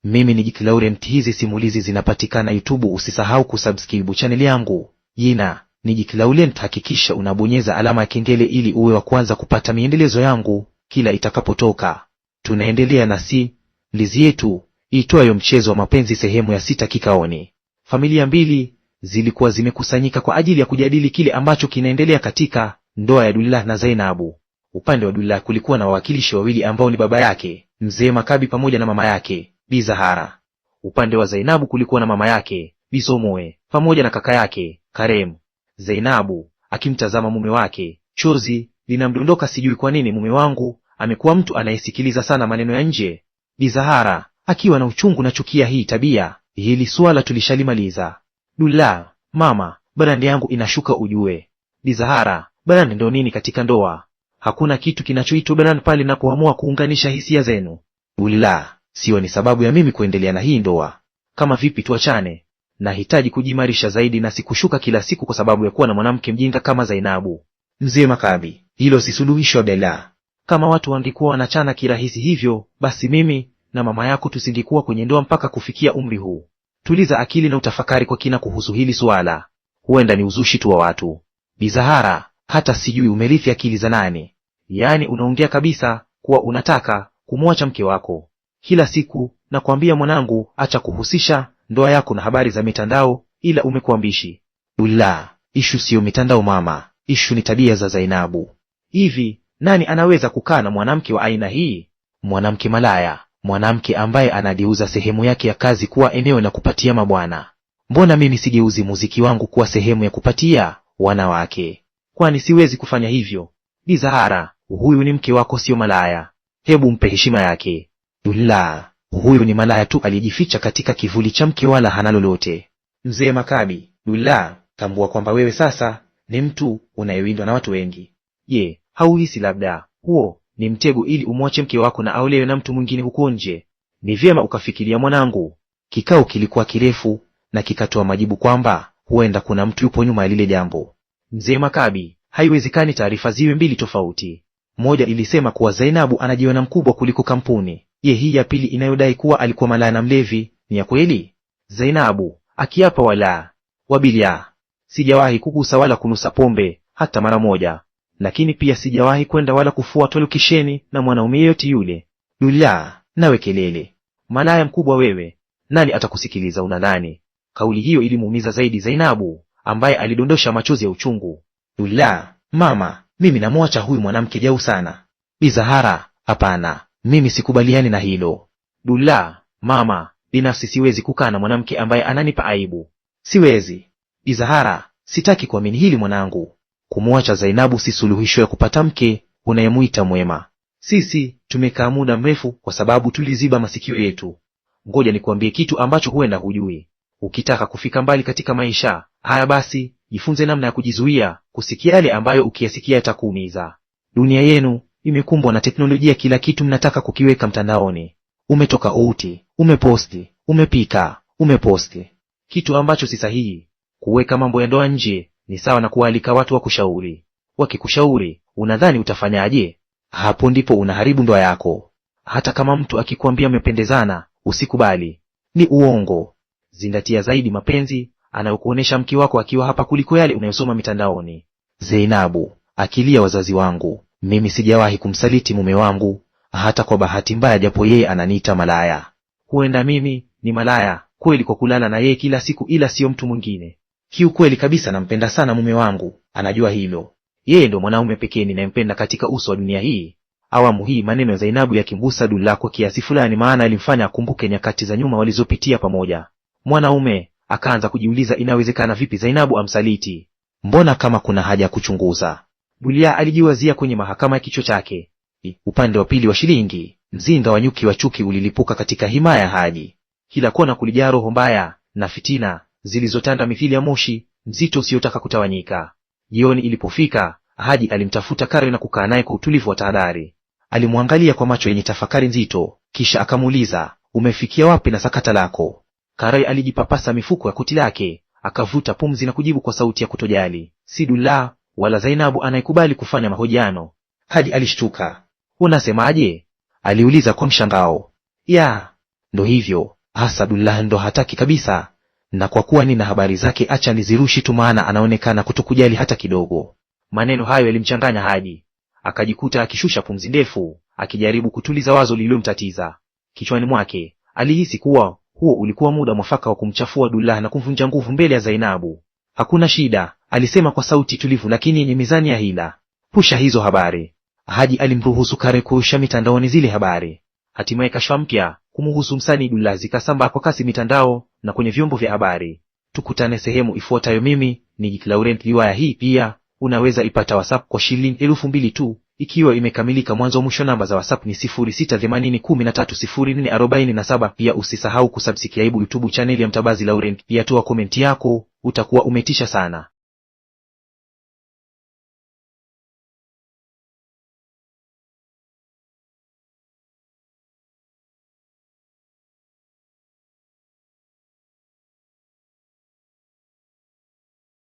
Mimi ni Jiki Laurent. Hizi simulizi zinapatikana YouTube. Usisahau kusubscribe channel yangu. Jina ni Jiki Laurent. Hakikisha unabonyeza alama ya kengele ili uwe wa kwanza kupata miendelezo yangu kila itakapotoka. Tunaendelea na simulizi yetu iitwayo Mchezo wa Mapenzi sehemu ya 6 kikaoni. Familia mbili zilikuwa zimekusanyika kwa ajili ya kujadili kile ambacho kinaendelea katika ndoa ya Dullah na Zainabu. Upande wa Dullah kulikuwa na wawakilishi wawili ambao ni baba yake Mzee Makabi pamoja na mama yake Bi Zahara. Upande wa Zainabu kulikuwa na mama yake Bi Somoe pamoja na kaka yake Karem. Zainabu akimtazama mume wake, chozi linamdondoka. Sijui kwa nini mume wangu amekuwa mtu anayesikiliza sana maneno ya nje. Bi Zahara akiwa na uchungu na chukia hii tabia. Hili swala tulishalimaliza. Dullah: mama, brandi yangu inashuka ujue. Bi Zahara: brandi ndo nini katika ndoa? Hakuna kitu kinachoitwa brandi pale napoamua kuunganisha hisia zenu. Dullah: sio ni sababu ya mimi kuendelea na hii ndoa. Kama vipi tuachane? Nahitaji kujimarisha zaidi na sikushuka kila siku kwa sababu ya kuwa na mwanamke mjinga kama Zainabu. Mzee Makabi: hilo si suluhisho Abdallah. Kama watu wangekuwa wanachana kirahisi hivyo, basi mimi na mama yako tusingekuwa kwenye ndoa mpaka kufikia umri huu. Tuliza akili na utafakari kwa kina kuhusu hili swala. Huenda ni uzushi tu wa watu. Bi Zahara: hata sijui umerithi akili za nani. Yaani unaongea kabisa kuwa unataka kumwacha mke wako. Kila siku nakwambia mwanangu, acha kuhusisha ndoa yako na habari za mitandao, ila umekuwa mbishi. Dullah: ishu siyo mitandao mama, ishu ni tabia za Zainabu. Hivi nani anaweza kukaa na mwanamke wa aina hii? Mwanamke malaya, mwanamke ambaye anageuza sehemu yake ya kazi kuwa eneo la kupatia mabwana. Mbona mimi sigeuzi muziki wangu kuwa sehemu ya kupatia wanawake? Kwani siwezi kufanya hivyo? Bi Zahara: huyu ni mke wako, sio malaya. Hebu mpe heshima yake. Dullah: huyu ni malaya tu aliyejificha katika kivuli cha mke, wala hana lolote. Mzee Makabi: Dullah, tambua kwamba wewe sasa ni mtu unayewindwa na watu wengi. Je, hauhisi labda huo ni mtego ili umwache mke wako na aolewe na mtu mwingine huko nje? Ni vyema ukafikiria mwanangu. Kikao kilikuwa kirefu na kikatoa majibu kwamba huenda kuna mtu yupo nyuma ya lile jambo. Mzee Makabi: haiwezekani taarifa ziwe mbili tofauti. Moja ilisema kuwa Zainabu anajiona mkubwa kuliko kampuni. Je, hii ya pili inayodai kuwa alikuwa malaya na mlevi ni ya kweli? Zainabu akiapa wala wabilia: sijawahi kugusa wala kunusa pombe hata mara moja, lakini pia sijawahi kwenda wala kufua tolokisheni na mwanaume yeyote yule. Dullah: nawe kelele, malaya mkubwa wewe, nani atakusikiliza unadhani? Kauli hiyo ilimuumiza zaidi Zainabu, ambaye alidondosha machozi ya uchungu. Dullah: mama, mimi namwacha huyu mwanamke jau sana. Bi Zahara: hapana, mimi sikubaliani na hilo. Dullah: mama, binafsi siwezi kukaa na mwanamke ambaye ananipa aibu. Siwezi. Bi Zahara: sitaki kuamini hili mwanangu. Kumwacha Zainabu si suluhisho ya kupata mke unayemuita mwema. Sisi tumekaa muda mrefu kwa sababu tuliziba masikio yetu. Ngoja nikuambie kitu ambacho huenda hujui. Ukitaka kufika mbali katika maisha haya, basi jifunze namna ya kujizuia kusikia yale ambayo ukiyasikia yatakuumiza. Dunia yenu imekumbwa na teknolojia. Kila kitu mnataka kukiweka mtandaoni. Umetoka uti, umeposti, umepika, umeposti. Kitu ambacho si sahihi. Kuweka mambo ya ndoa nje ni sawa na kualika watu wa kushauri. Wakikushauri, unadhani utafanyaje? Hapo ndipo unaharibu ndoa yako. Hata kama mtu akikwambia mmependezana, usikubali. Ni uongo. Zingatia zaidi mapenzi anayokuonesha mke wako akiwa hapa kuliko yale unayosoma mitandaoni. Zainabu akilia: wazazi wangu, mimi sijawahi kumsaliti mume wangu hata kwa bahati mbaya, japo yeye ananiita malaya. Huenda mimi ni malaya kweli kwa kulala na yeye kila siku, ila sio mtu mwingine. Kiukweli kabisa nampenda sana mume wangu, anajua hilo. Yeye ndo mwanaume pekee ninayempenda katika uso wa dunia hii. Awamu hii maneno ya Zainabu yakimgusa Dullah kwa kiasi fulani, maana alimfanya akumbuke nyakati za nyuma walizopitia pamoja. Mwanaume akaanza kujiuliza, inawezekana vipi Zainabu amsaliti? Mbona kama kuna haja ya kuchunguza? Dullah alijiwazia kwenye mahakama ya kichwa chake. Upande wa pili wa shilingi, mzinga wa nyuki wa chuki ulilipuka katika himaya ya Haji. Kila kona kulijaa roho mbaya na fitina zilizotanda mithili ya moshi mzito usiotaka kutawanyika. Jioni ilipofika, Haji alimtafuta Kare na kukaa naye kwa utulivu wa tahadhari. Alimwangalia kwa macho yenye tafakari nzito, kisha akamuuliza, umefikia wapi na sakata lako? Kare alijipapasa mifuko ya koti lake, akavuta pumzi na kujibu kwa sauti ya kutojali, si Dullah wala Zainabu anayekubali kufanya mahojiano. Haji alishtuka. Unasemaje? Aliuliza kwa mshangao. Ndo hivyo hasa Abdullah ndo hataki kabisa, na kwa kuwa nina habari zake acha nizirushi tu, maana anaonekana kutokujali hata kidogo. Maneno hayo yalimchanganya Haji, akajikuta akishusha pumzi ndefu, akijaribu kutuliza wazo lililomtatiza kichwani mwake. Alihisi kuwa huo ulikuwa muda mwafaka wa kumchafua Abdullah na kumvunja nguvu mbele ya Zainabu. Hakuna shida, alisema kwa sauti tulivu lakini yenye mizani ya hila. Pusha hizo habari. Haji alimruhusu Kare kurusha mitandaoni zile habari. Hatimaye kashfa mpya kumuhusu msanii Abdullah zikasambaa kwa kasi mitandao na kwenye vyombo vya habari. Tukutane sehemu ifuatayo. Mimi ni Jiki Laurent. Riwaya hii pia unaweza ipata WhatsApp kwa shilingi 2000 tu ikiwa imekamilika mwanzo mwisho. Namba za WhatsApp ni 0680130447. Pia usisahau kusubscribe YouTube channel ya Mtabazi Laurent. Pia toa komenti yako, utakuwa umetisha sana.